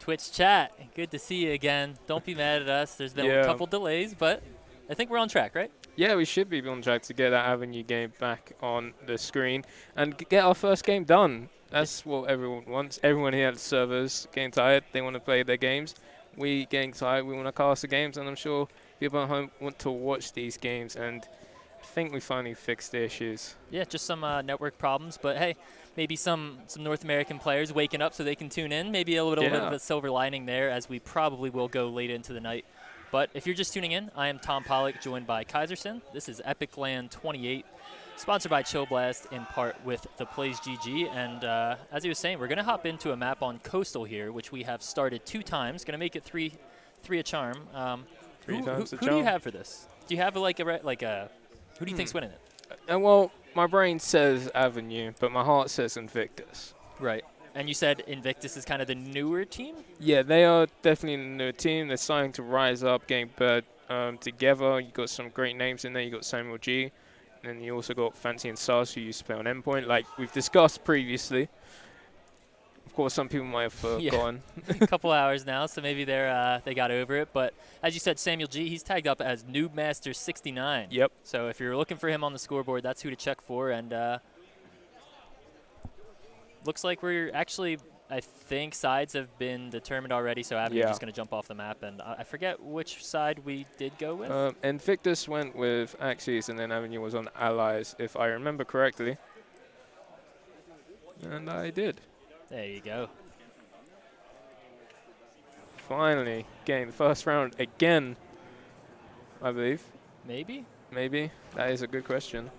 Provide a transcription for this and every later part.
Twitch chat, good to see you again. Don't be mad at us. There's been a couple delays, but I think we're on track, right? Yeah, we should be on track to get that Avenue game back on the screen and get our first game done. That's what everyone wants. Everyone here at the servers getting tired. They want to play their games. We getting tired. We want to cast the games, and I'm sure people at home want to watch these games. And I think we finally fixed the issues. Yeah, just some network problems, but hey, maybe some North American players waking up so they can tune in. Maybe a little bit of a silver lining there, as we probably will go late into the night. But if you're just tuning in, I am Tom Pollock, joined by Kaiserson. This is epic.LAN 28, sponsored by Chill Blast, in part with the Plays GG. And as he was saying, we're going to hop into a map on Coastal here, which we have started 2 times. Going to make it three a charm. Three times a charm. Who do you have for this? Do you have who do you think's winning it? Well, my brain says Avenue, but my heart says Envictus. Right. And you said Envictus is kind of the newer team? Yeah, they are definitely the newer team. They're starting to rise up, getting better together. You got some great names in there. You got Samuel G, and then you also got Fancy and Sars, who used to play on Endpoint, like we've discussed previously. Of course, some people might have forgotten. A couple hours now, so maybe they got over it. But as you said, Samuel G, he's tagged up as Noobmaster69. Yep. So if you're looking for him on the scoreboard, that's who to check for. And looks like we're actually, I think sides have been determined already, so Avenue's just going to jump off the map. And I forget which side we did go with. Envictus went with Axis, and then Avenue was on Allies, if I remember correctly. And I did. There you go. Finally getting the first round again, I believe. Maybe? Maybe. That is a good question.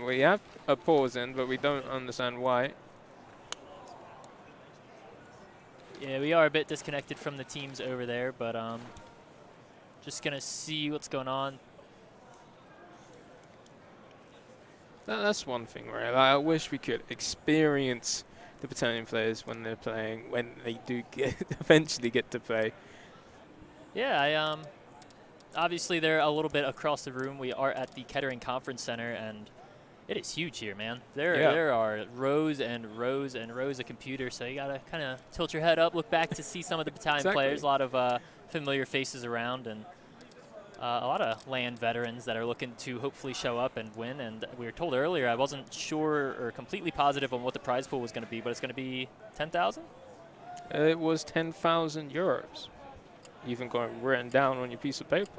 We have a pause in, but we don't understand why. Yeah, we are a bit disconnected from the teams over there, but just going to see what's going on. That's one thing, right? I wish we could experience the Battalion players when they're playing, when they do eventually get to play. Yeah, obviously they're a little bit across the room. We are at the Kettering Conference Center, and it is huge here, man. There are rows and rows and rows of computers, so you got to kind of tilt your head up, look back to see some of the Battalion players. A lot of familiar faces around, and a lot of LAN veterans that are looking to hopefully show up and win. And we were told earlier, I wasn't sure or completely positive on what the prize pool was going to be, but it's going to be 10,000? It was 10,000 euros. Even going written down on your piece of paper.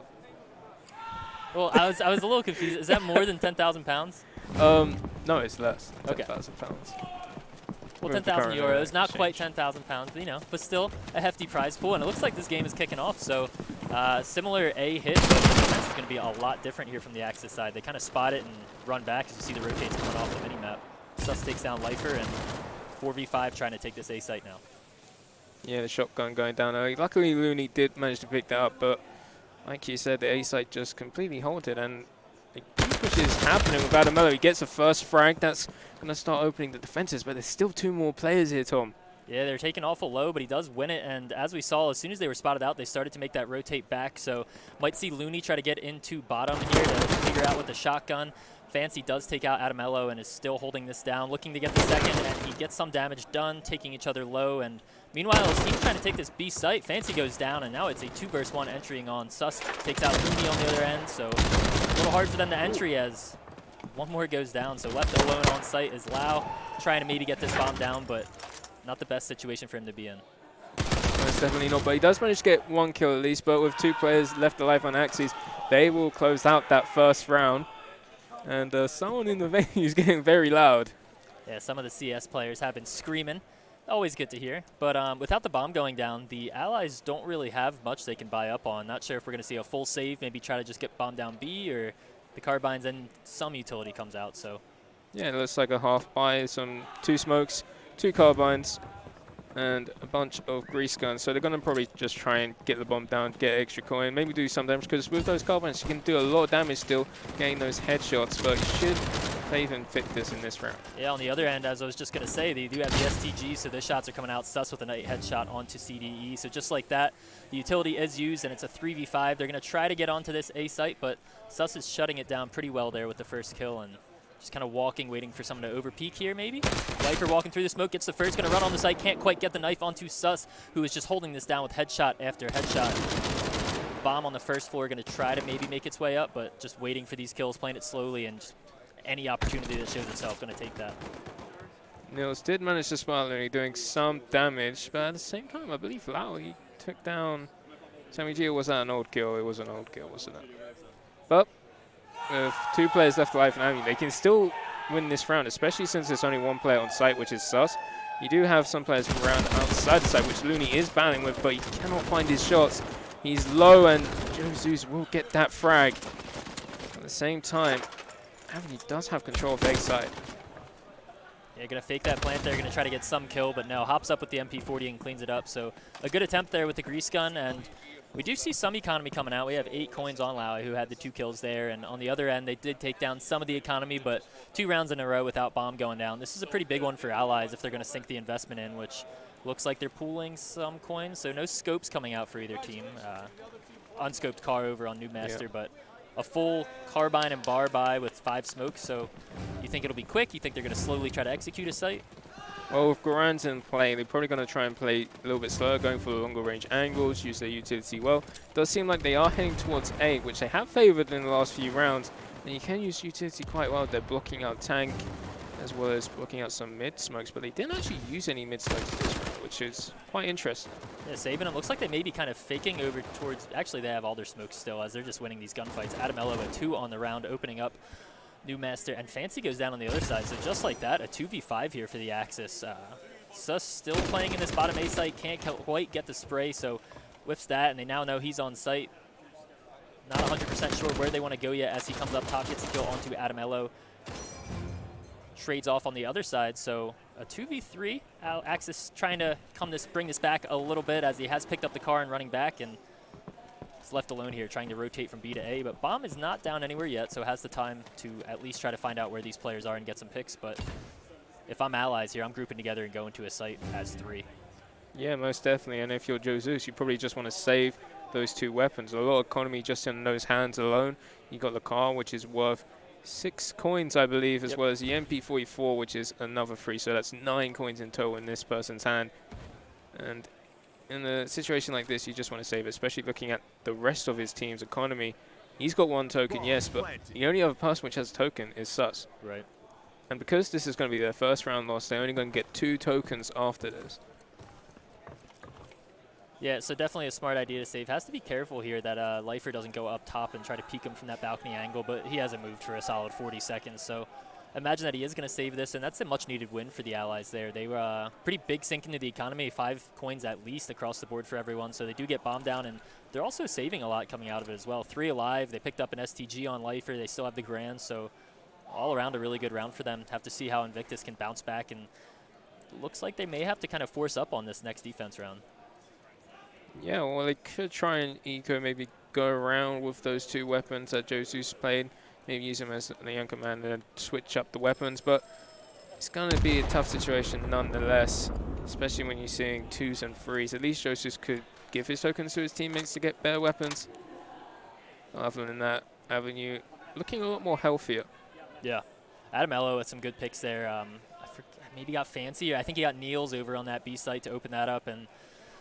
Well, I was a little confused. Is that more than 10,000 pounds? No, it's less than 10,000 pounds. Well, 10,000 euros, not quite 10,000 pounds, but still a hefty prize pool. And it looks like this game is kicking off. So similar A hit, but the defense is going to be a lot different here from the Axis side. They kind of spot it and run back as you see the rotates coming off the mini-map. Sus takes down Lifer, and 4v5 trying to take this A site now. Yeah, the shotgun going down early. Luckily, Looney did manage to pick that up, but like you said, the A site just completely halted, and a push is happening with Adamello. He gets a first frag. That's going to start opening the defenses, but there's still 2 more players here, Tom. Yeah, they're taking awful low, but he does win it. And as we saw, as soon as they were spotted out, they started to make that rotate back. So might see Looney try to get into bottom here to figure out with the shotgun. Fancy does take out Adamello and is still holding this down, looking to get the second, and he gets some damage done, taking each other low. And meanwhile, his team's trying to take this B site. Fancy goes down, and now it's a 2 versus 1 entering on Sus. Takes out Looney on the other end, so a little hard for them to entry as one more goes down. So left alone on site is Lau, trying to maybe get this bomb down, but not the best situation for him to be in. That's definitely not, but he does manage to get 1 kill at least, but with 2 players left alive on Axis, they will close out that first round. And someone in the venue is getting very loud. Yeah, some of the CS players have been screaming. Always good to hear. But without the bomb going down, the Allies don't really have much they can buy up on. Not sure if we're going to see a full save, maybe try to just get bomb down B, or the carbines and some utility comes out. So yeah, it looks like a half buy, 2 smokes, 2 carbines, and a bunch of grease guns. So they're going to probably just try and get the bomb down, get extra coin, maybe do some damage, because with those carbines you can do a lot of damage still, getting those headshots, but you should save Envictus in this round. Yeah, on the other end, as I was just going to say, they do have the STG, so the shots are coming out. Sus with a night headshot onto CDE. So just like that, the utility is used, and it's a 3v5. They're going to try to get onto this A site, but Sus is shutting it down pretty well there with the first kill, and Just kind of walking, waiting for someone to overpeak here, maybe. Lifer walking through the smoke, gets the first, going to run on the site, can't quite get the knife onto Sus, who is just holding this down with headshot after headshot. Bomb on the first floor, going to try to maybe make its way up, but just waiting for these kills, playing it slowly, and just any opportunity that shows itself, going to take that. Nils did manage to spot Looney, doing some damage, but at the same time, I believe Lau, he took down Sammy G. Was that an old kill? It was an old kill, wasn't it? But with 2 players left alive now, they can still win this round, especially since there's only 1 player on site, which is Sus. You do have some players around outside the site, which Looney is battling with, but he cannot find his shots. He's low, and Joe Zeus will get that frag. At the same time, Avenue does have control of A side. Yeah, going to fake that plant there, going to try to get some kill, but no, hops up with the MP40 and cleans it up. So a good attempt there with the grease gun, and we do see some economy coming out. We have 8 coins on Laui, who had the 2 kills there, and on the other end, they did take down some of the economy, but 2 rounds in a row without bomb going down. This is a pretty big one for Allies if they're going to sink the investment in, which looks like they're pooling some coins, so no scopes coming out for either team. Unscoped car over on New Master, but a full carbine and bar buy with 5 smokes, so you think it'll be quick? You think they're going to slowly try to execute a site? Well, with Garan's in play, they're probably going to try and play a little bit slower, going for the longer range angles, use their utility well. It does seem like they are heading towards A, which they have favored in the last few rounds. And you can use utility quite well. They're blocking out tank, as well as blocking out some mid smokes, but they didn't actually use any mid smokes this round, which is quite interesting. Yeah, saving them. Looks like they may be kind of faking over towards... Actually, they have all their smokes still, as they're just winning these gunfights. Adamello at 2 on the round, opening up New Master, and Fancy goes down on the other side. So just like that, a 2v5 here for the Axis. Sus still playing in this bottom A site, can't quite get the spray, so whiffs that, and they now know he's on site. Not 100% sure where they want to go yet as he comes up top, gets the kill onto Adamello. Trades off on the other side, so a 2v3. Axis trying to bring this back a little bit as he has picked up the car and running back, and he's left alone here trying to rotate from B to A, but Bomb is not down anywhere yet, so has the time to at least try to find out where these players are and get some picks. But if I'm Allies here, I'm grouping together and going to a site as 3. Yeah, most definitely. And if you're Joe Zeus, you probably just want to save those 2 weapons. A lot of economy just in those hands alone. You got the car, which is worth 6 coins, I believe, as well as the MP44, which is another 3. So that's 9 coins in total in this person's hand. And in a situation like this, you just want to save it, especially looking at the rest of his team's economy. He's got 1 token, yes, but the only other person which has a token is Sus. Right. And because this is going to be their first round loss, they're only going to get 2 tokens after this. Yeah, so definitely a smart idea to save. Has to be careful here that Lifer doesn't go up top and try to peek him from that balcony angle, but he hasn't moved for a solid 40 seconds, so imagine that he is going to save this, and that's a much-needed win for the Allies there. They were pretty big sink into the economy, 5 coins at least across the board for everyone, so they do get bombed down, and they're also saving a lot coming out of it as well. 3 alive, they picked up an STG on Lifer, they still have the Grand, so all around a really good round for them. Have to see how Envictus can bounce back, and looks like they may have to kind of force up on this next defense round. Yeah, well, they could try and eco, maybe go around with those 2 weapons that Joe Zeus played, maybe use them as the young commander and switch up the weapons, but it's going to be a tough situation nonetheless, especially when you're seeing 2s and 3s. At least Joe Zeus could give his tokens to his teammates to get better weapons. Other than that, Avenue looking a lot more healthier. Yeah, Adamello with some good picks there. I forget, maybe got Fancy. I think he got Niels over on that B site to open that up, and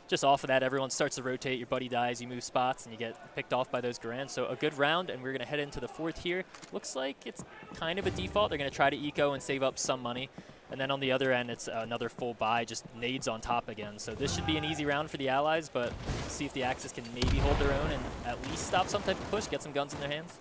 just off of that, everyone starts to rotate. Your buddy dies, you move spots, and you get picked off by those Garands. So a good round, and we're going to head into the 4th here. Looks like it's kind of a default. They're going to try to eco and save up some money. And then on the other end, it's another full buy, just nades on top again. So this should be an easy round for the Allies, but see if the Axis can maybe hold their own and at least stop some type of push, get some guns in their hands.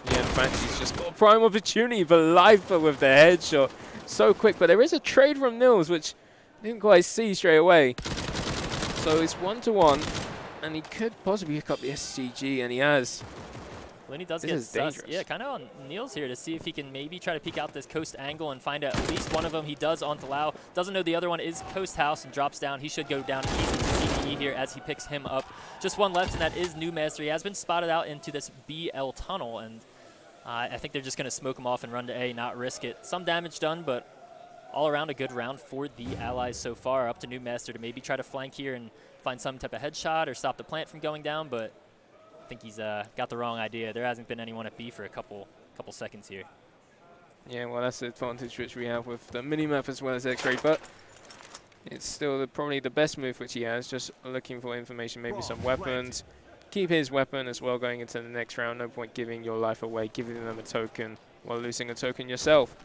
Yeah, and Fancy's just got a prime opportunity for Lifer with the headshot. So quick, but there is a trade from Nils, which I didn't quite see straight away. So it's 1-to-1, and he could possibly pick up the SCG, and he has. Looney does This get is sus. dangerous. Yeah, kind of on Niels here to see if he can maybe try to peek out this coast angle and find at least one of them. He does onto Lau. Doesn't know the other one is coast house and drops down. He should go down easy to CPE here as he picks him up. Just 1 left, and that is New Master. He has been spotted out into this BL tunnel, and I think they're just going to smoke him off and run to A, not risk it. Some damage done, but all around a good round for the Allies so far. Up to New Master to maybe try to flank here and find some type of headshot or stop the plant from going down, but I think he's got the wrong idea. There hasn't been anyone at B for a couple couple seconds here. Yeah, well, that's the advantage which we have with the minimap as well as X-Ray, but it's still probably the best move which he has, just looking for information, maybe some weapons. Keep his weapon as well going into the next round. No point giving your life away, giving them a token while losing a token yourself.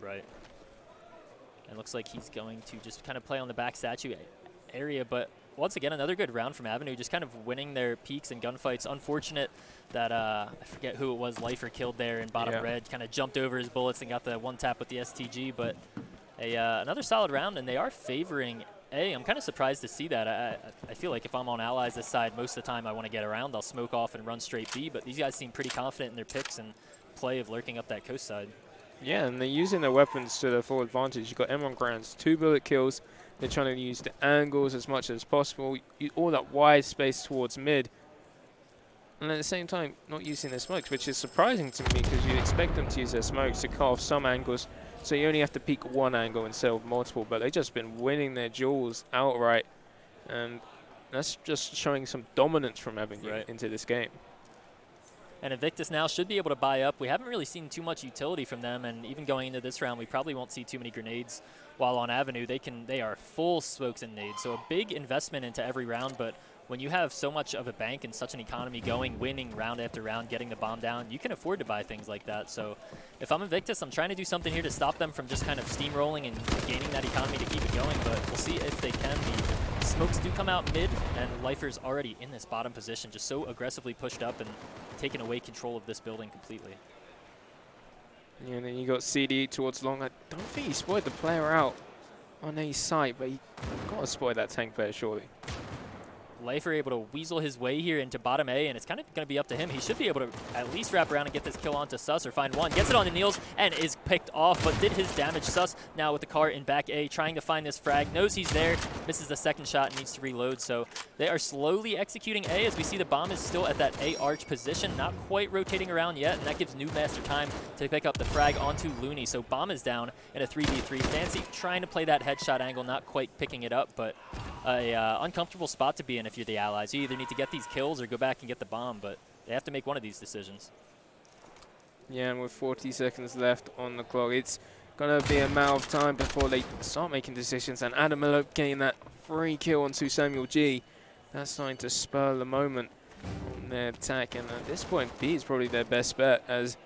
Right. And looks like he's going to just kind of play on the back statue area, but once again, another good round from Avenue, just kind of winning their peaks and gunfights. Unfortunate that, I forget who it was, Lifer killed there in bottom red, kind of jumped over his bullets and got the one tap with the STG, but another solid round, and they are favoring A. I'm kind of surprised to see that. I feel like if I'm on Allies this side, most of the time I want to get around, I'll smoke off and run straight B, but these guys seem pretty confident in their picks and play of lurking up that coast side. Yeah, and they're using their weapons to their full advantage. You've got M1 Grands, 2 bullet kills. They're trying to use the angles as much as possible, all that wide space towards mid. And at the same time, not using their smokes, which is surprising to me because you'd expect them to use their smokes to cut off some angles. So you only have to peek one angle instead of multiple, but they've just been winning their duels outright. And that's just showing some dominance from Avenue into this game. And Envictus now should be able to buy up. We haven't really seen too much utility from them, and even going into this round, we probably won't see too many grenades. While on Avenue, they are full smokes and nades. So a big investment into every round, but when you have so much of a bank and such an economy going, winning round after round, getting the bomb down, you can afford to buy things like that. So if I'm Envictus, I'm trying to do something here to stop them from just kind of steamrolling and gaining that economy to keep it going, but we'll see if they can. The smokes do come out mid, and Lifer's already in this bottom position, just so aggressively pushed up and taking away control of this building completely. Yeah, and then you got CD towards long. I don't think he spoiled the player out on a site, but he got to spoil that tank player surely. Lifer able to weasel his way here into bottom A, and it's kind of going to be up to him. He should be able to at least wrap around and get this kill onto Sus or find one. Gets it onto Niels and is picked off, but did his damage. Sus now with the car in back A, trying to find this frag. Knows he's there, misses the second shot, and needs to reload. So they are slowly executing A as we see the bomb is still at that A arch position, not quite rotating around yet, and that gives New Master time to pick up the frag onto Looney. So bomb is down in a 3v3. Fancy trying to play that headshot angle, not quite picking it up, but a uncomfortable spot to be in if you're the Allies. You either need to get these kills or go back and get the bomb, but they have to make one of these decisions. Yeah, and with 40 seconds left on the clock, it's going to be a matter of time before they start making decisions, and Adam Elope getting that free kill onto Samuel G. That's starting to spur the moment on their attack, and at this point, B is probably their best bet as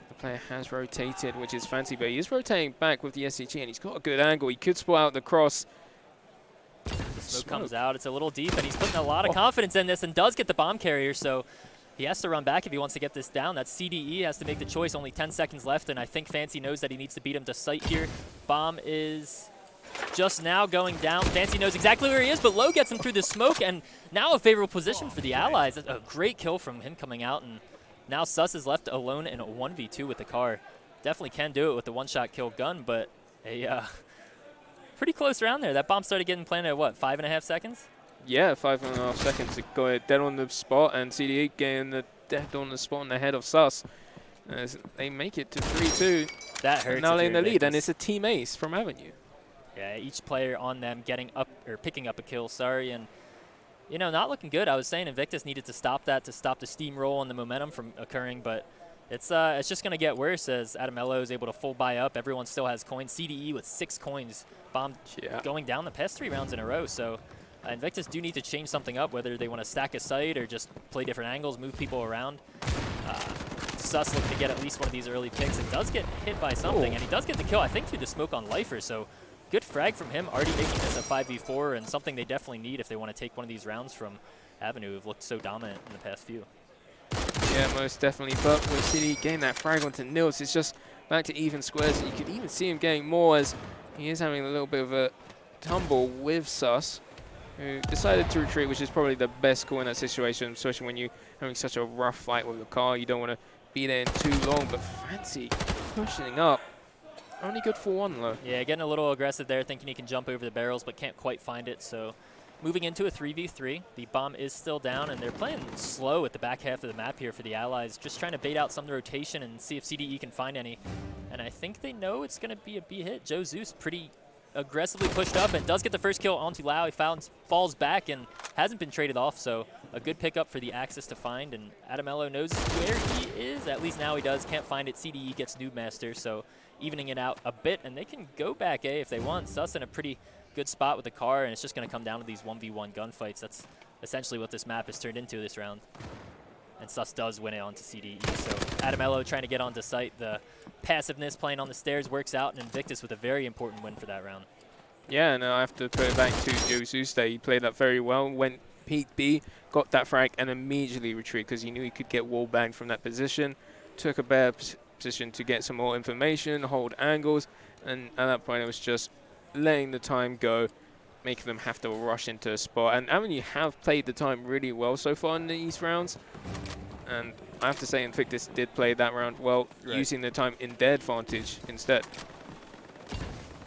the player has rotated, which is Fancy, but he is rotating back with the SCG, and he's got a good angle. He could spot out the cross. The smoke comes out. It's a little deep, and he's putting a lot of confidence in this and does get the bomb carrier, so he has to run back if he wants to get this down. That's CDE, has to make the choice. Only 10 seconds left, and I think Fancy knows that he needs to beat him to sight here. Bomb is just now going down. Fancy knows exactly where he is, but Low gets him through the smoke, and now a favorable position for the Allies. That's a great kill from him coming out, and now Sus is left alone in a 1v2 with the car. Definitely can do it with the one-shot kill gun, but a pretty close round there. That bomb started getting planted at what, 5.5 seconds? Yeah, 5.5 seconds to go dead on the spot, and CDE getting the dead on the spot in the head of Sus. As they make it to 3-2. That hurts. Now they're in the lead, and it's a team ace from Avenue. Yeah, each player on them getting up, or picking up a kill, sorry, and you know, not looking good. I was saying Envictus needed to stop that, to stop the steamroll and the momentum from occurring, but it's just going to get worse as Adamello is able to full buy up. Everyone still has coins. CDE with 6 coins. Bomb going down the past 3 rounds in a row. So Envictus do need to change something up, whether they want to stack a site or just play different angles, move people around. Sus looking to get at least one of these early picks. It does get hit by something, and he does get the kill, I think, through the smoke on Lifer. So good frag from him, already making this a 5v4, and something they definitely need if they want to take one of these rounds from Avenue, who've looked so dominant in the past few. Yeah, most definitely. But with CD getting that frag onto Nils, it's just back to even squares. You could even see him getting more as he is having a little bit of a tumble with Sus, who decided to retreat, which is probably the best call in that situation, especially when you're having such a rough fight with the car. You don't want to be there in too long, but Fancy pushing up. Only good for 1, though. Yeah, getting a little aggressive there, thinking he can jump over the barrels, but can't quite find it. So moving into a 3v3, the bomb is still down, and they're playing slow at the back half of the map here for the Allies, just trying to bait out some of the rotation and see if CDE can find any. And I think they know it's going to be a B hit. Joe Zeus pretty aggressively pushed up and does get the first kill onto Lau. He falls back and hasn't been traded off, so a good pickup for the Axis to find, and Adamello knows where he is. At least now he does. Can't find it. CDE gets Noob Master, so evening it out a bit, and they can go back A if they want. Sus in a pretty good spot with the car, and it's just going to come down to these 1v1 gunfights. That's essentially what this map has turned into this round. And Sus does win it onto CDE. So Adamello trying to get onto site. The passiveness playing on the stairs works out, and Envictus with a very important win for that round. Yeah, and I have to put it back to Jesus there. He played that very well. Went peak B, got that frag, and immediately retreated because he knew he could get wall banged from that position. Took a better position to get some more information, hold angles, and at that point it was just letting the time go, making them have to rush into a spot. And Avenue have played the time really well so far in these rounds. And I have to say Envictus did play that round well, using the time in their advantage instead.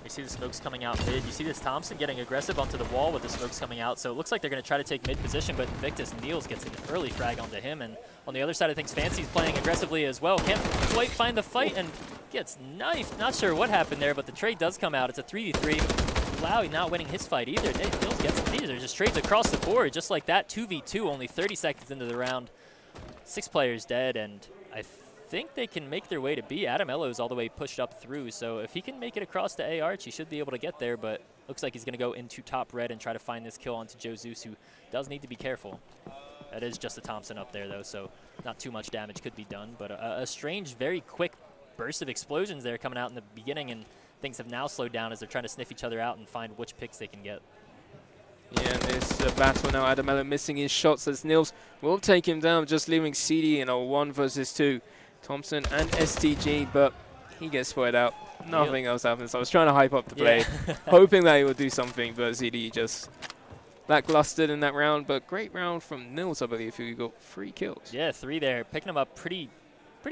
You see the smokes coming out mid. You see this Thompson getting aggressive onto the wall with the smokes coming out. So it looks like they're going to try to take mid position, but Envictus Niels gets an early frag onto him. And on the other side of things, Fancy's playing aggressively as well. Can't quite find the fight and gets knifed. Not sure what happened there, but the trade does come out. It's a 3v3. Lau not winning his fight either. Niels gets these are just trades across the board, just like that. 2v2, only 30 seconds into the round. 6 players dead, and I think they can make their way to B. Adamello is all the way pushed up through, so if he can make it across to A arch, he should be able to get there, but looks like he's going to go into top red and try to find this kill onto Joe Zeus, who does need to be careful. That is just a Thompson up there, though, so not too much damage could be done, but a strange, very quick burst of explosions there coming out in the beginning, and things have now slowed down as they're trying to sniff each other out and find which picks they can get. Yeah, and this battle now, Adamello missing his shots as Niels will take him down, just leaving CD in a 1 versus 2. Thompson and STG, but he gets spread out. Nothing else happens. So I was trying to hype up the play, hoping that he would do something, but CD just lacklustered in that round. But great round from Niels, I believe, who got 3 kills. Yeah, 3 there. Picking him up pretty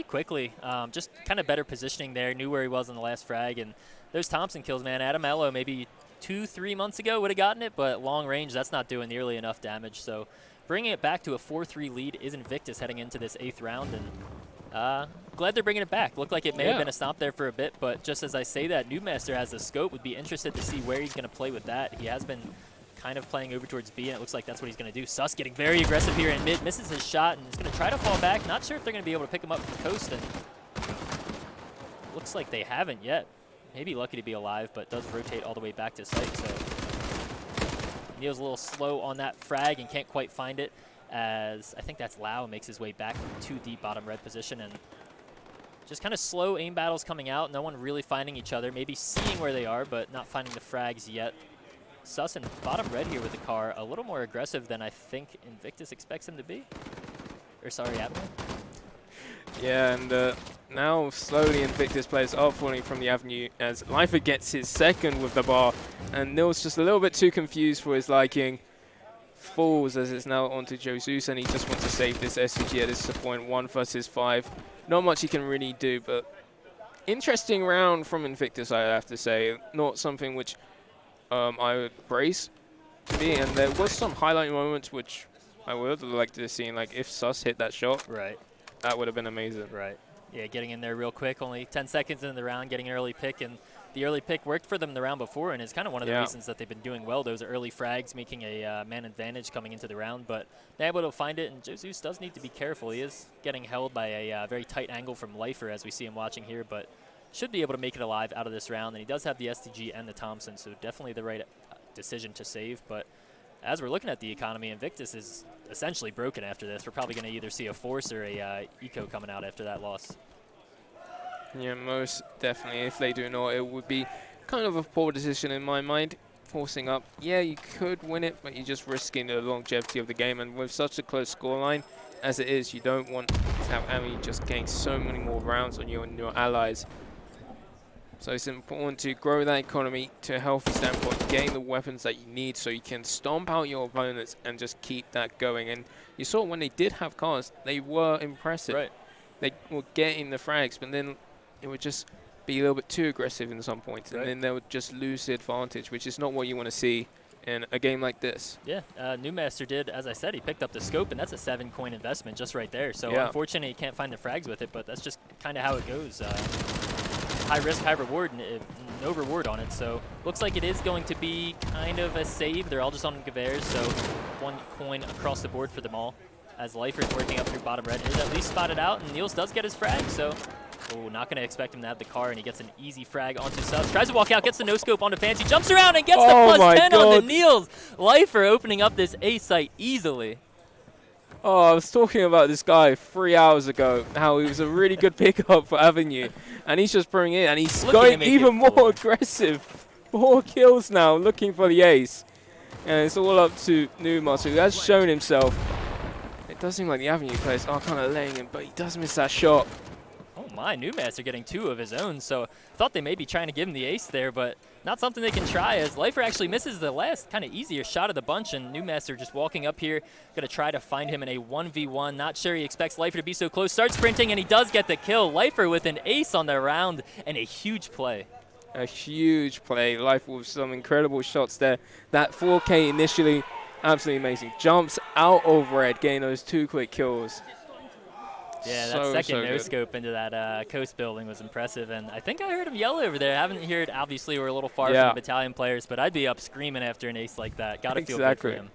quickly. Just kind of better positioning there. Knew where he was on the last frag. And those Thompson kills, man. Adamello maybe 2-3 months ago would have gotten it, but long range, that's not doing nearly enough damage. So bringing it back to a 4-3 lead is Envictus heading into this 8th round. And glad they're bringing it back. Looked like it may have been a stomp there for a bit, but just as I say that, Noob Master has the scope. Would be interested to see where he's going to play with that. He has been kind of playing over towards B, and it looks like that's what he's going to do. Sus getting very aggressive here in mid, misses his shot, and is going to try to fall back. Not sure if they're going to be able to pick him up from the coast, and looks like they haven't yet. Maybe lucky to be alive, but does rotate all the way back to site, so Neil's a little slow on that frag and can't quite find it, as I think that's Lau makes his way back to the bottom red position, and just kind of slow aim battles coming out. No one really finding each other, maybe seeing where they are, but not finding the frags yet. Sus in bottom red here with the car, a little more aggressive than I think Envictus expects him to be. Or sorry, Admiral. Yeah, and now slowly Envictus players are falling from the avenue as Lifer gets his second with the bar, and Nils just a little bit too confused for his liking. Falls as it's now onto Joe Zeus, and he just wants to save this SVG at this point. 1 versus 5. Not much he can really do, but interesting round from Envictus, I have to say. Not something which I would praise to be, and there was some highlight moments which I would have liked to have seen, like if Sus hit that shot. Right. That would have been amazing. Right. Yeah, getting in there real quick, only 10 seconds into the round, getting an early pick, and the early pick worked for them the round before, and is kind of one of the reasons that they've been doing well. Those early frags making a man advantage coming into the round, but they're able to find it, and Jesus does need to be careful. He is getting held by a very tight angle from Lifer as we see him watching here, but should be able to make it alive out of this round, and he does have the STG and the Thompson, so definitely the right decision to save. But as we're looking at the economy, Envictus is essentially broken after this. We're probably going to either see a Force or a Eco coming out after that loss. Yeah, most definitely. If they do not, it would be kind of a poor decision in my mind. Forcing up, yeah, you could win it, but you're just risking the longevity of the game. And with such a close scoreline as it is, you don't want to have Ami just gain so many more rounds on you and your allies. So it's important to grow that economy to a healthy standpoint, gain the weapons that you need so you can stomp out your opponents and just keep that going. And you saw when they did have cars, they were impressive. Right. They were getting the frags, but then it would just be a little bit too aggressive in some points, and then they would just lose the advantage, which is not what you want to see in a game like this. Yeah, Newmaster did, as I said, he picked up the scope, and that's a 7-coin investment just right there. So Yeah. unfortunately, he can't find the frags with it, but that's just kind of how it goes. High risk, high reward, no reward on it. So looks like it is going to be kind of a save. They're all just on Gavers, so 1 coin across the board for them all. As Lifer's working up through bottom red, is at least spotted out, and Niels does get his frag, so not going to expect him to have the car, and he gets an easy frag onto Subs. Tries to walk out, gets the no-scope onto Fancy, jumps around, and gets the plus 10 onto Niels. Lifer opening up this A site easily. Oh, I was talking about this guy 3 hours ago, how he was a really good pickup for Avenue, and he's just bringing in, and he's going even more aggressive. 4 kills now, looking for the ace. And it's all up to Newmaster, who has shown himself. It does seem like the Avenue players are kind of laying him, but he does miss that shot. Oh my, Newmaster getting 2 of his own, so I thought they may be trying to give him the ace there, but not something they can try, as Lifer actually misses the last kind of easier shot of the bunch, and Newmaster just walking up here, going to try to find him in a 1v1. Not sure he expects Lifer to be so close. Starts sprinting, and he does get the kill. Lifer with an ace on the round, and a huge play. A huge play. Lifer with some incredible shots there. That 4K initially, absolutely amazing. Jumps out of red, getting those 2 quick kills. Yeah, that second no-scope into that coast building was impressive, and I think I heard him yell over there. I haven't heard, obviously, we're a little far from the battalion players, but I'd be up screaming after an ace like that. Got to feel good for him.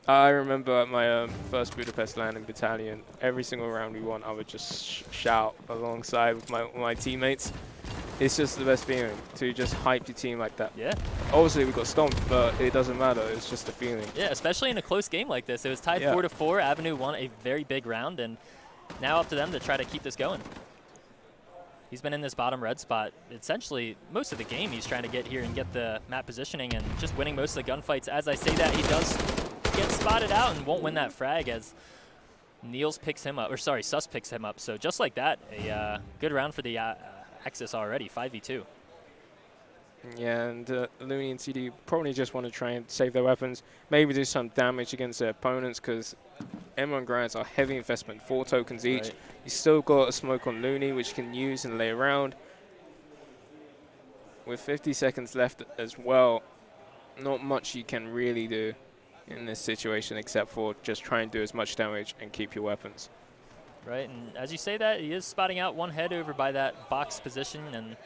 I remember at my first Budapest-LAN in battalion, every single round we won, I would just shout alongside with my teammates. It's just the best feeling to just hype your team like that. Yeah. Obviously, we got stomped, but it doesn't matter. It's just a feeling. Yeah, especially in a close game like this. It was tied 4-4. Avenue won a very big round, and now up to them to try to keep this going. He's been in this bottom red spot essentially most of the game. He's trying to get here and get the map positioning and just winning most of the gunfights. As I say that, he does get spotted out and won't win that frag as Niels picks him up, or sorry, Sus picks him up. So just like that, a good round for the Axis already, 5v2. Yeah, and Looney and CD probably just want to try and save their weapons, maybe do some damage against their opponents, because M1 Grands are heavy investment, 4 tokens each. He's still got a smoke on Looney, which he can use and lay around. With 50 seconds left as well, not much you can really do in this situation except for just try and do as much damage and keep your weapons. Right, and as you say that, he is spotting out one head over by that box position, and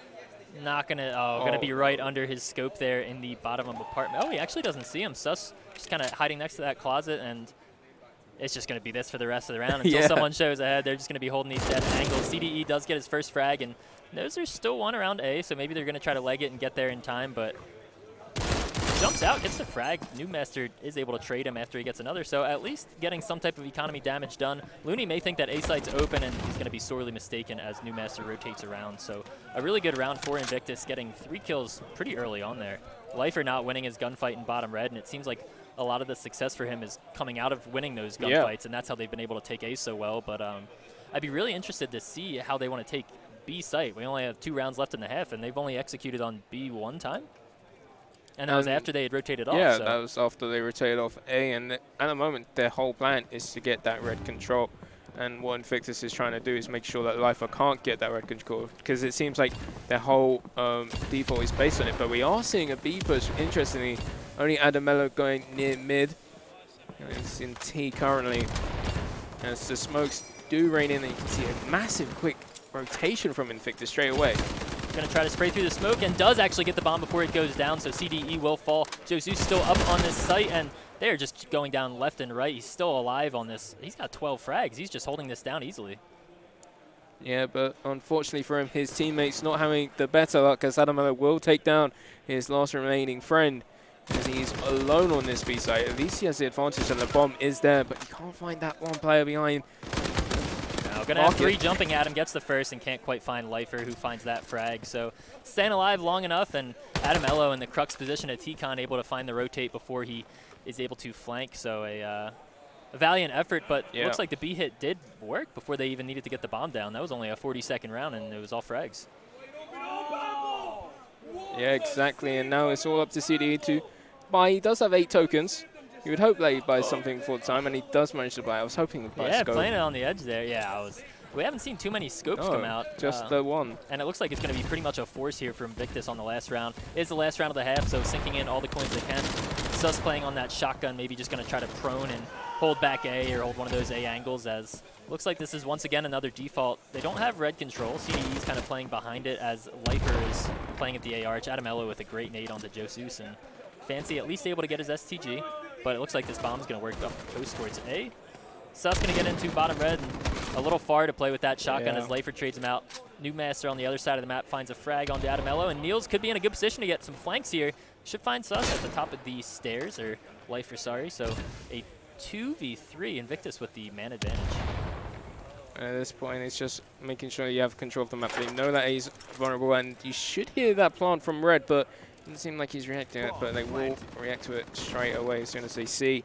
not gonna be right under his scope there in the bottom of the apartment. Oh, he actually doesn't see him. Sus just kind of hiding next to that closet, and it's just gonna be this for the rest of the round until someone shows ahead. They're just gonna be holding these dead angles. CDE does get his first frag, and those are still 1 around A, so maybe they're gonna try to leg it and get there in time, but jumps out, gets the frag. Newmaster is able to trade him after he gets another, so at least getting some type of economy damage done. Looney may think that A site's open, and he's going to be sorely mistaken as Newmaster rotates around. So a really good round for Envictus, getting 3 kills pretty early on there. Lifer not winning his gunfight in bottom red, and it seems like a lot of the success for him is coming out of winning those gunfights, and that's how they've been able to take A so well. But I'd be really interested to see how they want to take B site. We only have 2 rounds left in the half, and they've only executed on B 1 time. And that was after they had rotated off. Yeah, so. That was after they rotated off A, and at the moment their whole plan is to get that red control. And what Envictus is trying to do is make sure that Lifer can't get that red control, because it seems like their whole default is based on it. But we are seeing a B push, interestingly. Only Adamello going near mid. It's in T currently. As the smokes do rain in, and you can see a massive quick rotation from Envictus straight away. Going to try to spray through the smoke, and does actually get the bomb before it goes down, so CDE will fall. Josu's still up on this site, and they're just going down left and right. He's still alive on this. He's got 12 frags. He's just holding this down easily. Yeah, but unfortunately for him, his teammates not having the better luck, as Adamello will take down his last remaining friend, as he's alone on this B site. At least he has the advantage, and the bomb is there, but he can't find that one player behind. Gonna have 3 jumping at him, gets the first, and can't quite find Lifer, who finds that frag. So staying alive long enough, and Adamello in the crux position at T-Con able to find the rotate before he is able to flank. So a valiant effort, but looks like the B hit did work before they even needed to get the bomb down. That was only a 40-second round, and it was all frags. Yeah, exactly, and now it's all up to CDE to buy. He does have 8 tokens. You would hope that he buys something for the time, and he does manage to buy. I was hoping to buy Yeah, scope. playing it on the edge there. Yeah, We haven't seen too many scopes come out. Just the one. And it looks like it's going to be pretty much a force here from Envictus on the last round. It's the last round of the half, so sinking in all the coins they can. Sus playing on that shotgun, maybe just going to try to prone and hold back A or hold one of those A angles, as looks like this is once again another default. They don't have red control. CDE is kind of playing behind it as Lifer is playing at the A arch. Adamello with a great nade onto Josus, and Fancy at least able to get his STG. But it looks like this bomb's going to work up coast towards A. Sus going to get into bottom red, and a little far to play with that shotgun as Lifer trades him out. New Master on the other side of the map finds a frag onto Adamello, and Niels could be in a good position to get some flanks here. Should find Sus at the top of the stairs, or Lifer, sorry. So a 2v3, Envictus with the man advantage. At this point, it's just making sure you have control of the map. They know that he's vulnerable, and you should hear that plant from red, but it doesn't seem like he's reacting to it, but they will react to it straight away as soon as they see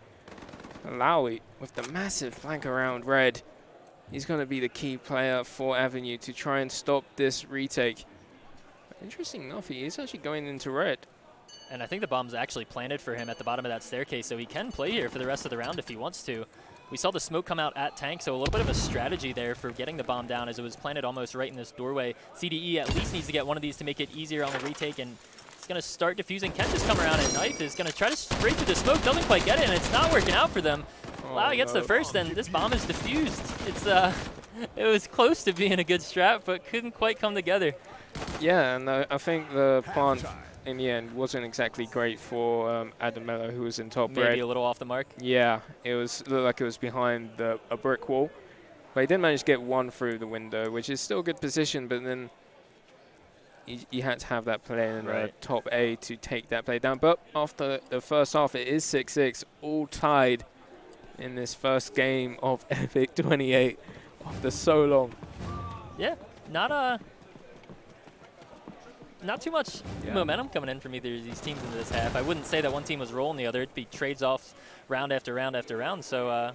Lowy with the massive flank around red. He's going to be the key player for Avenue to try and stop this retake. Interesting enough, he is actually going into red. And I think the bomb's actually planted for him at the bottom of that staircase, so he can play here for the rest of the round if he wants to. We saw the smoke come out at tank, so a little bit of a strategy there for getting the bomb down as it was planted almost right in this doorway. CDE at least needs to get one of these to make it easier on the retake, and he's going to start defusing. Ken just come around, and Knife is going to try to spray through the smoke. Doesn't quite get it, and it's not working out for them. Lowy gets the first, and this bomb is defused. It was close to being a good strat, but couldn't quite come together. Yeah, and I think the plant in the end wasn't exactly great for Adamello, who was in top red. Maybe a little off the mark. Yeah, it looked like it was behind a brick wall. But he did manage to get one through the window, which is still a good position, but then you had to have that play in top A to take that play down. But after the first half, it is 6-6, all tied in this first game of Epic 28 after so long. Yeah, not too much momentum coming in from either of these teams into this half. I wouldn't say that one team was rolling the other. It'd be trades off round after round after round. So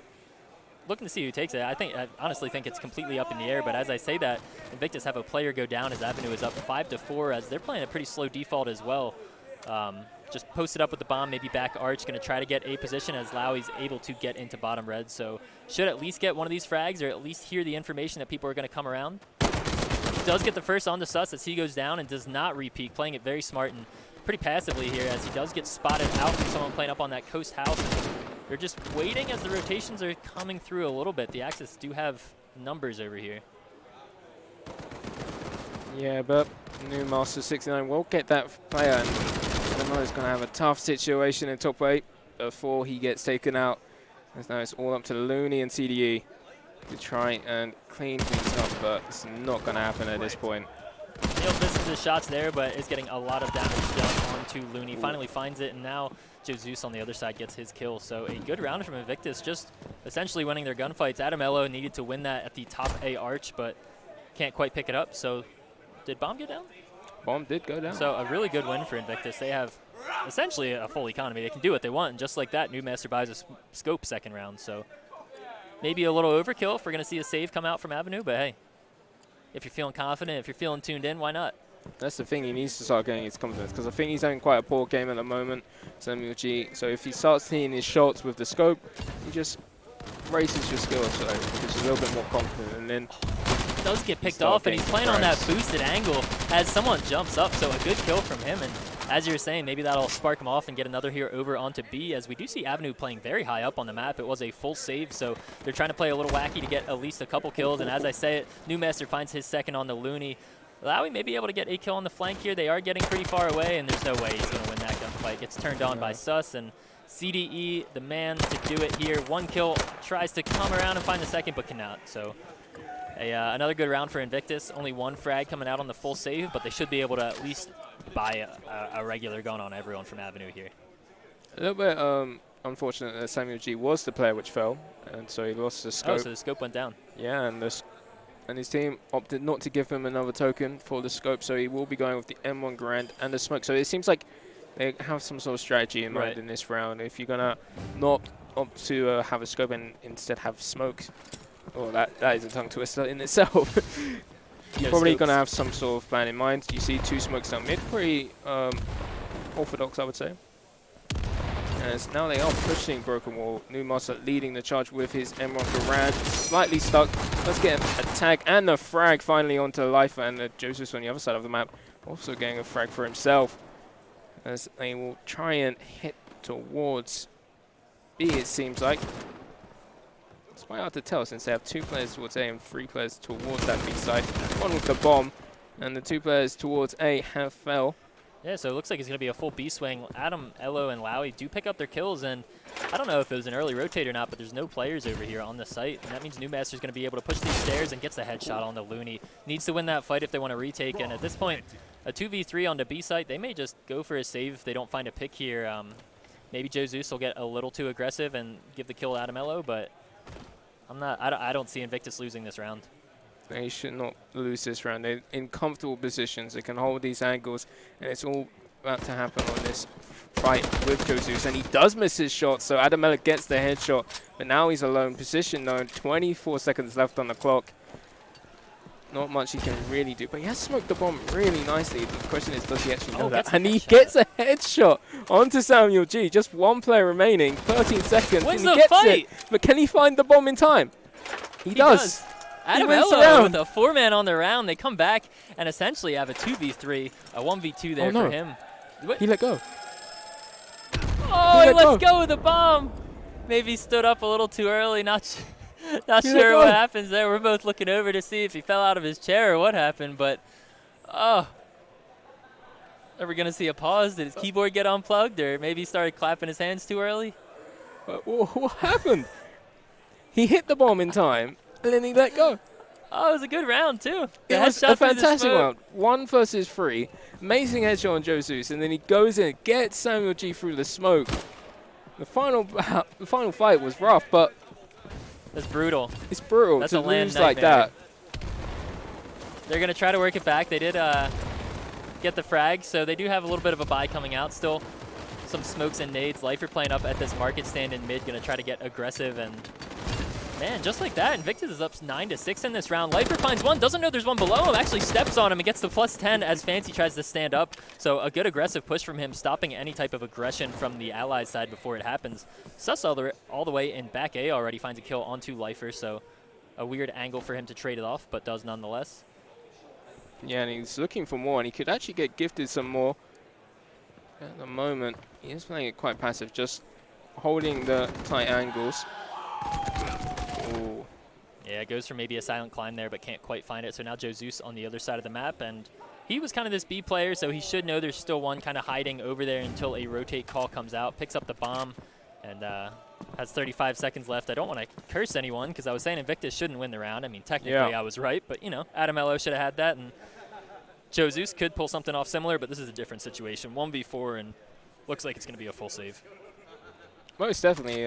looking to see who takes it. I honestly think it's completely up in the air. But as I say that, Envictus have a player go down as Avenue is up 5-4 as they're playing a pretty slow default as well. Just posted up with the bomb, maybe back arch, going to try to get a position as Lowy's able to get into bottom red. So should at least get one of these frags or at least hear the information that people are going to come around. Does get the first on the Sus as he goes down and does not repeat, playing it very smart and pretty passively here as he does get spotted out from someone playing up on that coast house. And they're just waiting as the rotations are coming through a little bit. The Axis do have numbers over here. Yeah, but new Master 69 will get that player, and Adamello's going to have a tough situation in top 8 before he gets taken out. As now it's all up to Looney and CDE to try and clean things up, but it's not going to happen at this point. Niels misses the shots there, but is getting a lot of damage done onto Looney. Finally finds it, and now Josus on the other side gets his kill. So a good round from Envictus, just essentially winning their gunfights. Adamello needed to win that at the top A arch, but can't quite pick it up. So did Bomb go down? Bomb did go down. So a really good win for Envictus. They have essentially a full economy. They can do what they want, and just like that, New Master buys a scope second round. So maybe a little overkill if we're going to see a save come out from Avenue, but hey, if you're feeling confident, if you're feeling tuned in, why not? That's the thing, he needs to start getting his confidence, because I think he's having quite a poor game at the moment, Samuel G. So if he starts seeing his shots with the scope, he just raises your skill, so he's a little bit more confident, and then does get picked off, and he's playing on that boosted angle as someone jumps up, so a good kill from him. And as you were saying, maybe that'll spark him off and get another here over onto B, as we do see Avenue playing very high up on the map. It was a full save, so they're trying to play a little wacky to get at least a couple kills. And as I say it, New Master finds his second on the Looney. Lowy may be able to get a kill on the flank here. They are getting pretty far away, and there's no way he's going to win that gunfight. Gets turned on by Sus, and CDE, the man to do it here. One kill, tries to come around and find the second, but cannot. So another good round for Envictus. Only one frag coming out on the full save, but they should be able to at least buy a regular gun on everyone from Avenue here. A little bit unfortunate that Samuel G was the player which fell, and so he lost the scope. Oh, so the scope went down. Yeah, and his team opted not to give him another token for the scope, so he will be going with the M1 Grand and the smoke. So it seems like they have some sort of strategy in mind in this round. If you're going to not opt to have a scope and instead have smoke, well, that is a tongue twister in itself. You're probably going to have some sort of plan in mind. You see two smokes down mid, pretty orthodox, I would say. As now they are pushing Broken Wall. New Master leading the charge with his Emerald Garand. Slightly stuck. Let's get a tag and a frag finally onto Lifer, and Joseph on the other side of the map also getting a frag for himself. As they will try and hit towards B, it seems like. It's quite hard to tell since they have 2 players towards A and 3 players towards that B side. One with the bomb, and the 2 players towards A have fell. Yeah, so it looks like it's going to be a full B swing. Adam, Elo, and Lowy do pick up their kills, and I don't know if it was an early rotate or not, but there's no players over here on the site, and that means Newmaster's going to be able to push these stairs and gets the headshot on the Looney. Needs to win that fight if they want to retake, and at this point, a 2v3 on the B site, they may just go for a save if they don't find a pick here. Maybe Joe Zeus will get a little too aggressive and give the kill to Adam Elo, but I don't see Envictus losing this round. They should not lose this round. They're in comfortable positions. They can hold these angles, and it's all about to happen on this fight with Joe Zeus. And he does miss his shot, so Adam Elo gets the headshot, but now he's alone. Position known, 24 seconds left on the clock. Not much he can really do, but he has smoked the bomb really nicely. The question is, does he actually know that? And he gets a headshot onto Samuel G. Just 1 player remaining, 13 seconds, Wins and he the gets fight. it. But can he find the bomb in time? He does. Adam wins the Elo round. with a 4-man on the round. They come back and essentially have a 2v3, a 1v2 there for him. He let go. Oh, he lets go with the bomb. Maybe stood up a little too early. Not sure what happens there. We're both looking over to see if he fell out of his chair or what happened, but are we going to see a pause? Did his keyboard get unplugged, or maybe he started clapping his hands too early? What happened? He hit the bomb in time, and then he let go. Oh, it was a good round, too. It was a fantastic round. 1 versus 3. Amazing headshot on Joe Zeus, and then he goes in, gets Samuel G through the smoke. The final fight was rough, but that's brutal. It's brutal That's to a LAN lose like nightmare. that. They're going to try to work it back. They did get the frag, so they do have a little bit of a buy coming out still. Some smokes and nades. Lifer playing up at this market stand in mid, going to try to get aggressive, and man, just like that, Envictus is up 9-6 in this round. Lifer finds one, doesn't know there's one below him, actually steps on him and gets the +10 as Fancy tries to stand up. So a good aggressive push from him, stopping any type of aggression from the Allies side before it happens. Sus all the way in back A already finds a kill onto Lifer, so a weird angle for him to trade it off, but does nonetheless. Yeah, and he's looking for more, and he could actually get gifted some more. At the moment, he is playing it quite passive, just holding the tight angles. Ooh. Yeah, it goes for maybe a silent climb there, but can't quite find it. So now Joe Zeus on the other side of the map, and he was kind of this B player, so he should know there's still one kind of hiding over there until a rotate call comes out, picks up the bomb, and has 35 seconds left. I don't want to curse anyone, because I was saying Envictus shouldn't win the round. I mean, technically I was right, but, you know, Adam Elo should have had that, and Joe Zeus could pull something off similar, but this is a different situation. 1v4, and looks like it's going to be a full save. Most definitely,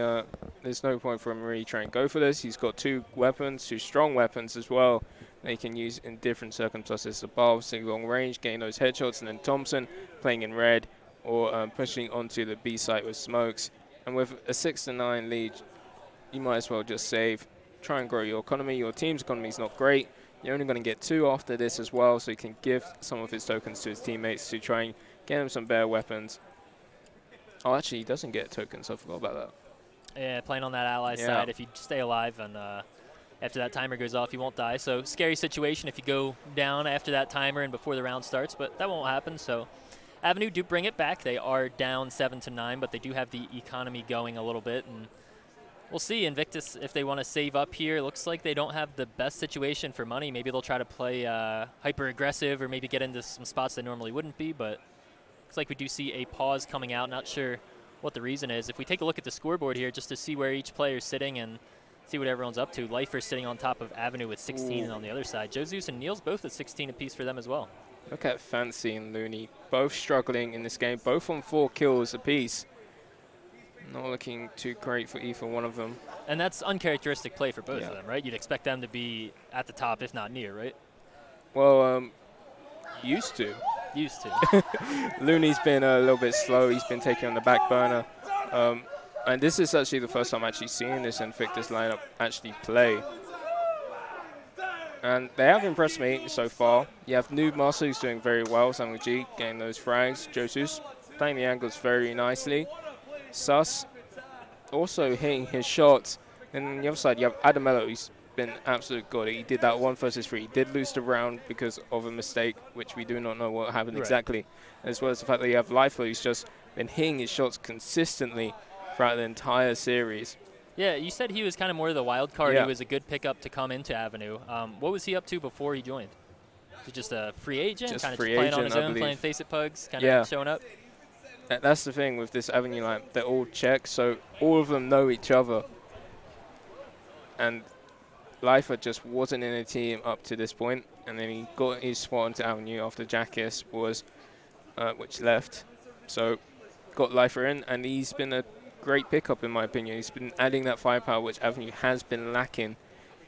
there's no point for him really trying to go for this. He's got 2 weapons, 2 strong weapons as well. They can use in different circumstances. The Bulb, sitting long range, getting those headshots, and then Thompson playing in red or pushing onto the B site with smokes. And with a 6-9 lead, you might as well just save. Try and grow your economy. Your team's economy is not great. You're only going to get 2 after this as well, so you can give some of his tokens to his teammates to try and get him some better weapons. Oh, actually, he doesn't get tokens. I forgot about that. Yeah, playing on that ally side, if you stay alive and after that timer goes off, you won't die. So scary situation if you go down after that timer and before the round starts, but that won't happen. So Avenue do bring it back. They are down 7-9, but they do have the economy going a little bit, and we'll see. Envictus, if they want to save up here, looks like they don't have the best situation for money. Maybe they'll try to play hyper aggressive or maybe get into some spots they normally wouldn't be, but looks like we do see a pause coming out. Not sure what the reason is. If we take a look at the scoreboard here just to see where each player is sitting and see what everyone's up to, Lifer's sitting on top of Avenue with 16 and on the other side. Joe Zeus and Niels both at 16 apiece for them as well. Look at Fancy and Looney, both struggling in this game, both on 4 kills apiece. Not looking too great for either one of them. And that's uncharacteristic play for both of them, right? You'd expect them to be at the top, if not near, right? Well, used to. Used to. Looney's been a little bit slow. He's been taken on the back burner. And this is actually the first time actually seeing this Envictus lineup actually play. And they have impressed me so far. You have Noob Master who's doing very well. Samuel G getting those frags. Joe Zeus playing the angles very nicely. Sus also hitting his shots. And on the other side, you have Adamello, who's been absolute god. He did that 1 versus 3. He did lose the round because of a mistake, which we do not know what happened exactly. As well as the fact that you have Lifer, who's just been hitting his shots consistently throughout the entire series. Yeah, you said he was kind of more of the wild card. Yeah. He was a good pickup to come into Avenue. What was he up to before he joined? Was he just a free agent? Just kind of free playing on agent, his I own, believe. playing Face It Pugs, kind Yeah. of showing up? That's the thing with this Avenue line. They're all Czech, so all of them know each other. And Lifer just wasn't in a team up to this point, and then he got his spot onto Avenue after Jackus was, which left. So got Lifer in, and he's been a great pickup in my opinion. He's been adding that firepower which Avenue has been lacking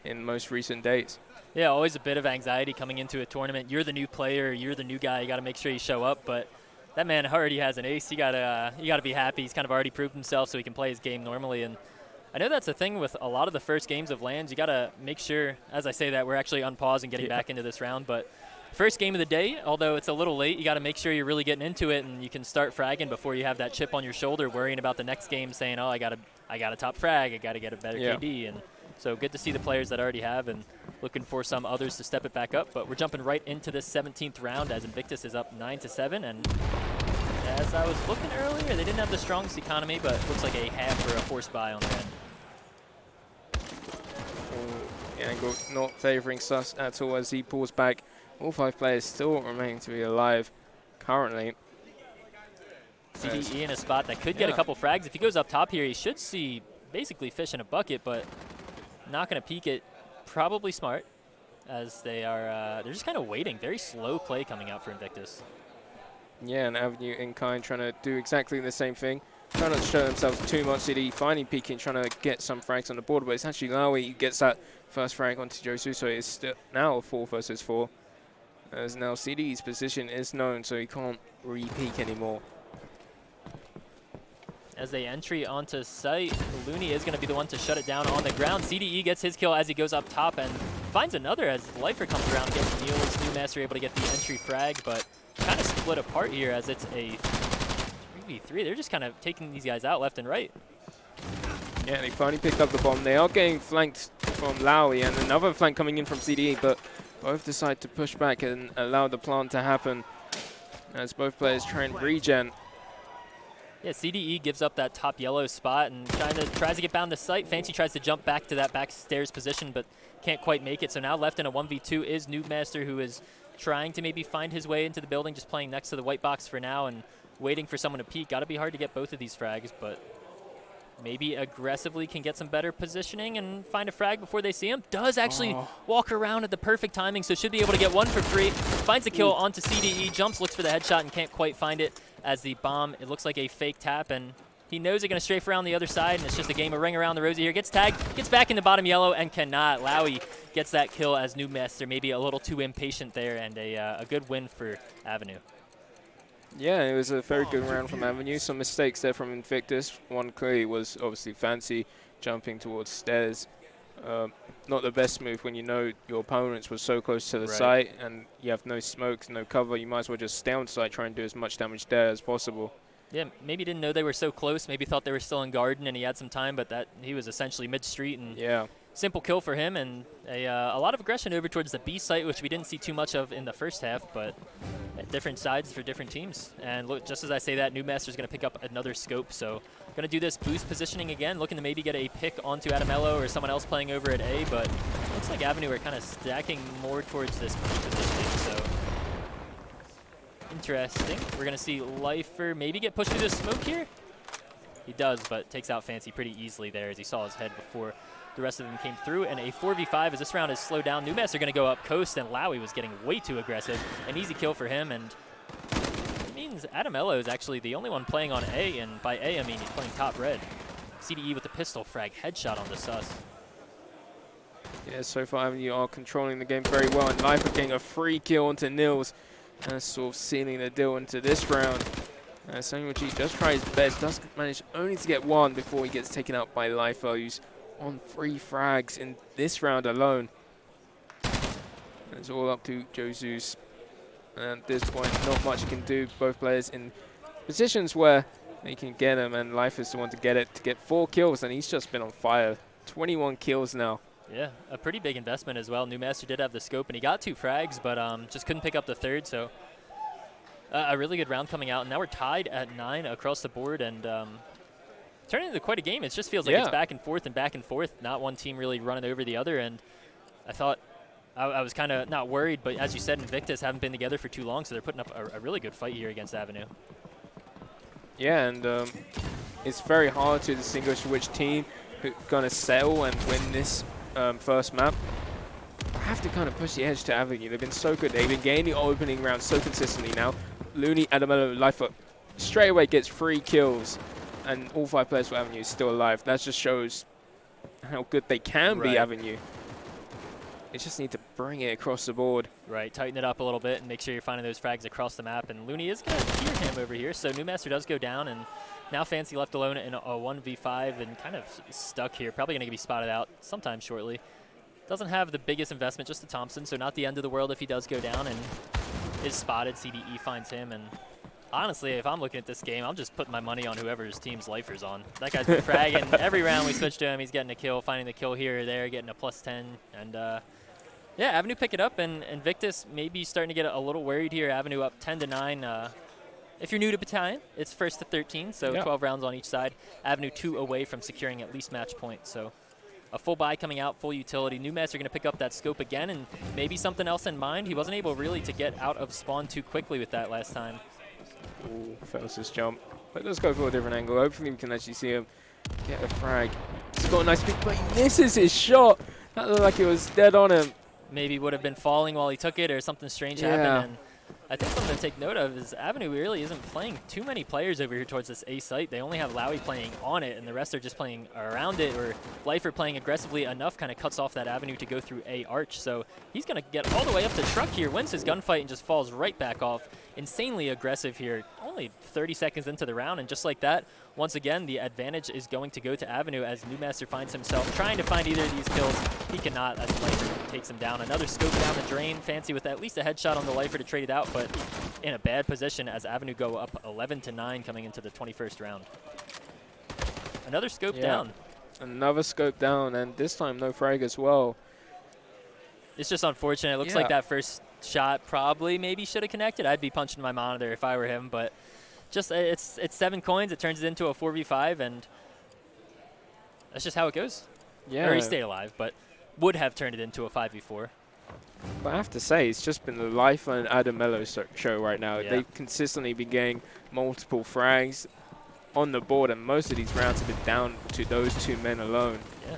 in most recent days. Yeah, always a bit of anxiety coming into a tournament. You're the new player, you're the new guy, you got to make sure you show up, but that man already has an ace. You gotta be happy. He's kind of already proved himself so he can play his game normally. And I know that's the thing with a lot of the first games of LANs. You gotta make sure, as I say that, we're actually on pause and getting back into this round. But first game of the day, although it's a little late, you gotta make sure you're really getting into it and you can start fragging before you have that chip on your shoulder, worrying about the next game, saying, "Oh, I gotta top frag. I gotta get a better KD." And so good to see the players that already have, and looking for some others to step it back up. But we're jumping right into this 17th round as Envictus is up 9-7. And as I was looking earlier, they didn't have the strongest economy, but it looks like a half or a forced buy on their end. Angle not favouring Sus at all as he pulls back. All 5 players still remain to be alive currently. CDE in a spot that could get a couple frags. If he goes up top here, he should see basically fish in a bucket, but not going to peek it. Probably smart, as they are they're just kind of waiting. Very slow play coming out for Envictus. Yeah, and Avenue in kind trying to do exactly the same thing. Trying not to show themselves too much. CD finally peeking, trying to get some frags on the board, but it's actually Laui who gets that first frag onto Josu, so it's still now a 4 versus 4. As now CD's position is known, so he can't re-peek anymore. As they entry onto site, Looney is going to be the one to shut it down on the ground. CDE gets his kill as he goes up top and finds another as Lifer comes around, gets Neil's new master able to get the entry frag, but kind of split apart here as it's a 3v3. They're just kind of taking these guys out left and right. Yeah, they finally picked up the bomb. They are getting flanked from Laui and another flank coming in from CDE, but both decide to push back and allow the plant to happen as both players try and regen. Yeah, CDE gives up that top yellow spot and tries to get bound to site. Fancy tries to jump back to that back stairs position, but can't quite make it. So now left in a 1v2 is Noobmaster, who is trying to maybe find his way into the building, just playing next to the white box for now and waiting for someone to peek. Got to be hard to get both of these frags, but maybe aggressively can get some better positioning and find a frag before they see him. Does actually walk around at the perfect timing, so should be able to get 1 for free. Finds a kill onto CDE, jumps, looks for the headshot, and can't quite find it as the bomb, it looks like a fake tap, and he knows they're going to strafe around the other side, and it's just a game of ring around the rosy here. Gets tagged, gets back in the bottom yellow, and cannot. Laui gets that kill as Noobmaster, maybe a little too impatient there, and a good win for Avenue. Yeah, it was a very good round from Avenue. Some mistakes there from Envictus. One clearly was obviously Fancy jumping towards stairs. Not the best move when you know your opponents were so close to the site and you have no smoke, no cover. You might as well just stay on site, try and do as much damage there as possible. Yeah, maybe didn't know they were so close. Maybe thought they were still in garden and he had some time, but that he was essentially mid-street. And simple kill for him, and a lot of aggression over towards the B site, which we didn't see too much of in the first half, but at different sides for different teams. And look, just as I say that, Noobmaster's going to pick up another scope, so going to do this boost positioning again, looking to maybe get a pick onto Adamello or someone else playing over at A, but looks like Avenue are kind of stacking more towards this B positioning, so interesting. We're going to see Lifer maybe get pushed through the smoke here. He does, but takes out Fancy pretty easily there as he saw his head before the rest of them came through. And a 4v5 as this round is slowed down. Noobmaster going to go up coast, and Laui was getting way too aggressive. An easy kill for him, and it means Adamello is actually the only one playing on A, and by A I mean he's playing top red. CDE with the pistol frag headshot on the sus. Yeah, so far Avenue are controlling the game very well, and Lifer getting a free kill onto Nils, and sort of sealing the deal into this round. Sanguichi does try his best, does manage only to get 1 before he gets taken out by Lifer, who's on 3 frags in this round alone. It's all up to Josus. And at this point, not much he can do. Both players in positions where He can get him, and Life is the one to get 4 kills, and he's just been on fire. 21 kills now. Yeah, a pretty big investment as well. Newmaster did have the scope, and he got 2 frags, but just couldn't pick up the 3rd. So a really good round coming out, and now we're tied at 9 across the board, and turning into quite a game. It just feels like it's back and forth, not one team really running over the other. And I thought I was kind of not worried, but as you said, Envictus haven't been together for too long, so they're putting up a really good fight here against Avenue. Yeah, and it's very hard to distinguish which team is going to settle and win this first map. I have to kind of push the edge to Avenue. They've been so good. They've been gaining the opening round so consistently now. Looney, Adamello, Lifer straight away gets 3 kills, and all 5 players for Avenue is still alive. That just shows how good they can be, Avenue. They just need to bring it across the board. Right, tighten it up a little bit and make sure you're finding those frags across the map. And Looney is going to hear him over here, so Newmaster does go down, and now Fancy left alone in a 1v5 and kind of stuck here. Probably going to be spotted out sometime shortly. Doesn't have the biggest investment, just the Thompson, so not the end of the world if he does go down and is spotted. CDE finds him, and honestly, if I'm looking at this game, I'm just putting my money on whoever's team's Lifer's on. That guy's been fragging every round we switch to him. He's getting a kill, finding the kill here or there, getting a +10, and yeah, Avenue pick it up, and Envictus maybe starting to get a little worried here. Avenue up 10-9. If you're new to Battalion, it's 1st to 13, so 12 rounds on each side. Avenue 2 away from securing at least match point. So a full buy coming out, full utility. Newmaster going to pick up that scope again, and maybe something else in mind. He wasn't able really to get out of spawn too quickly with that last time. Ooh, fails his jump. But let's go for a different angle. Hopefully we can actually see him get a frag. He's got a nice peek, but he misses his shot. That looked like it was dead on him. Maybe would have been falling while he took it, or something strange happened. And I think something to take note of is Avenue really isn't playing too many players over here towards this A site. They only have Lowy playing on it, and the rest are just playing around it, or Lifer playing aggressively enough kind of cuts off that Avenue to go through A arch. So he's going to get all the way up the truck here, wins his gunfight, and just falls right back off. Insanely aggressive here, only 30 seconds into the round, and just like that, once again, the advantage is going to go to Avenue as Newmaster finds himself trying to find either of these kills. He cannot as Lifer takes him down. Another scope down the drain. Fancy with at least a headshot on the Lifer to trade it out, but in a bad position as Avenue go up 11-9 coming into the 21st round. Another scope down. Another scope down, and this time no frag as well. It's just unfortunate. It looks like that first shot probably maybe should have connected. I'd be punching my monitor if I were him, but just it's 7 coins. It turns it into a 4v5, and that's just how it goes. Yeah. Or he stayed alive, but would have turned it into a 5v4. But I have to say, it's just been the Life and Adamello show right now. Yeah. They've consistently been getting multiple frags on the board, and most of these rounds have been down to those 2 men alone. Yeah.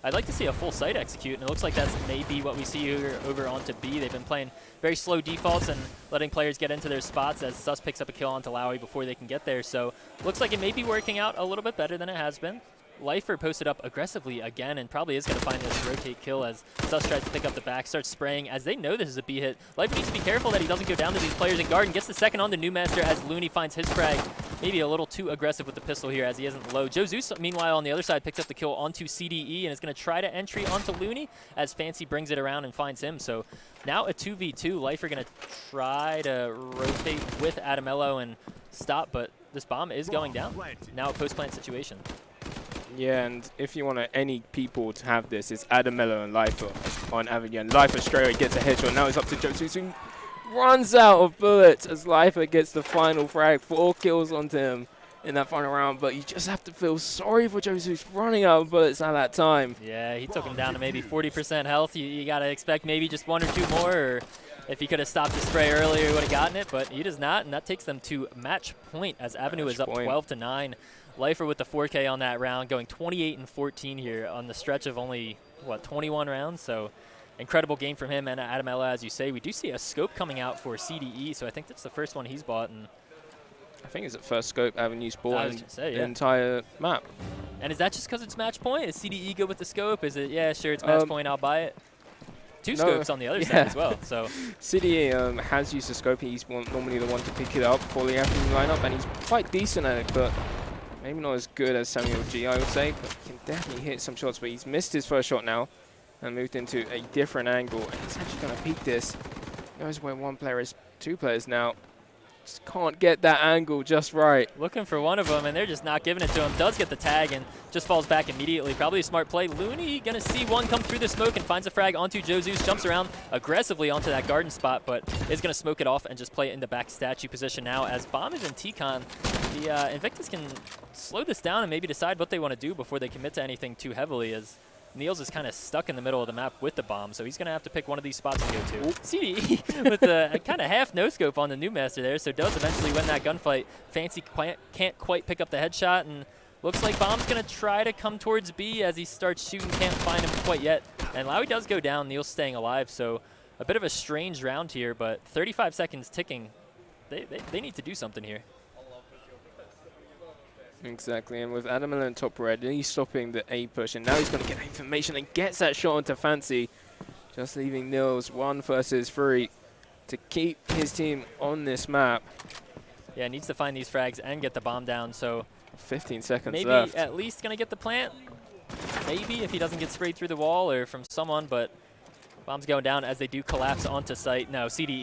I'd like to see a full site execute, and it looks like that's maybe what we see here over onto B. They've been playing very slow defaults and letting players get into their spots as Sus picks up a kill onto Lowy before they can get there. So looks like it may be working out a little bit better than it has been. Lifer posted up aggressively again and probably is going to find this rotate kill as Sus tries to pick up the back, starts spraying as they know this is a B hit. Lifer needs to be careful that he doesn't go down to these players in guard and gets the second on the Newmaster as Looney finds his frag. Maybe a little too aggressive with the pistol here as he isn't low. Joe Zeus, meanwhile, on the other side, picks up the kill onto CDE and is going to try to entry onto Looney as Fancy brings it around and finds him. So now a 2v2. Lifer going to try to rotate with Adamello and stop, but this bomb is going down. Now a post-plant situation. Yeah, and if you want any people to have this, it's Adamello and Lifer on Avenue. And Lifer straight away gets a headshot. Now it's up to Joe Zeus, who runs out of bullets as Lifer gets the final frag. 4 kills onto him in that final round, but you just have to feel sorry for Joe Zeus running out of bullets at that time. Yeah, he took him down to maybe 40% health. You got to expect maybe just 1 or 2 more, or if he could have stopped the spray earlier, he would have gotten it, but he does not, and that takes them to match point as Avenue is up 12-9. Lifer with the 4K on that round, going 28-14 here on the stretch of only, what, 21 rounds? So incredible game from him and Adamello, as you say. We do see a scope coming out for CDE, so I think that's the first one he's bought. And I think it's the first scope Avenue's bought in the entire map. And is that just because it's match point? Is CDE good with the scope? Is it, yeah, sure, it's match point, I'll buy it? 2 scopes on the other side as well. So CDE has used the scope. He's normally the one to pick it up for the African lineup, and he's quite decent at it, but maybe not as good as Samuel G, I would say, but he can definitely hit some shots. But he's missed his first shot now and moved into a different angle, and he's actually going to peek this. He knows where 1 player is, 2 players now. Just can't get that angle just right. Looking for one of them, and they're just not giving it to him. Does get the tag and just falls back immediately. Probably a smart play. Looney going to see one come through the smoke and finds a frag onto Jozus. Jumps around aggressively onto that garden spot, but is going to smoke it off and just play it in the back statue position now. As Bomb is in T-Con, the Invictus can slow this down and maybe decide what they want to do before they commit to anything too heavily, as Niels is kind of stuck in the middle of the map with the bomb, so he's going to have to pick one of these spots to go to. CDE with a kind of half no-scope on the new master there, so does eventually win that gunfight. Fancy can't quite pick up the headshot, and looks like Bomb's going to try to come towards B as he starts shooting. Can't find him quite yet. And Lowy does go down. Niels staying alive, so a bit of a strange round here, but 35 seconds ticking. They need to do something here. Exactly, and with Adam Allen top red, he's stopping the A push, and now he's going to get information and gets that shot onto Fancy, just leaving Nils 1 versus 3 to keep his team on this map. Yeah, needs to find these frags and get the bomb down, so 15 seconds maybe left. at least going to get the plant. Maybe if he doesn't get sprayed through the wall or from someone, but bomb's going down as they do collapse onto site. No, CDE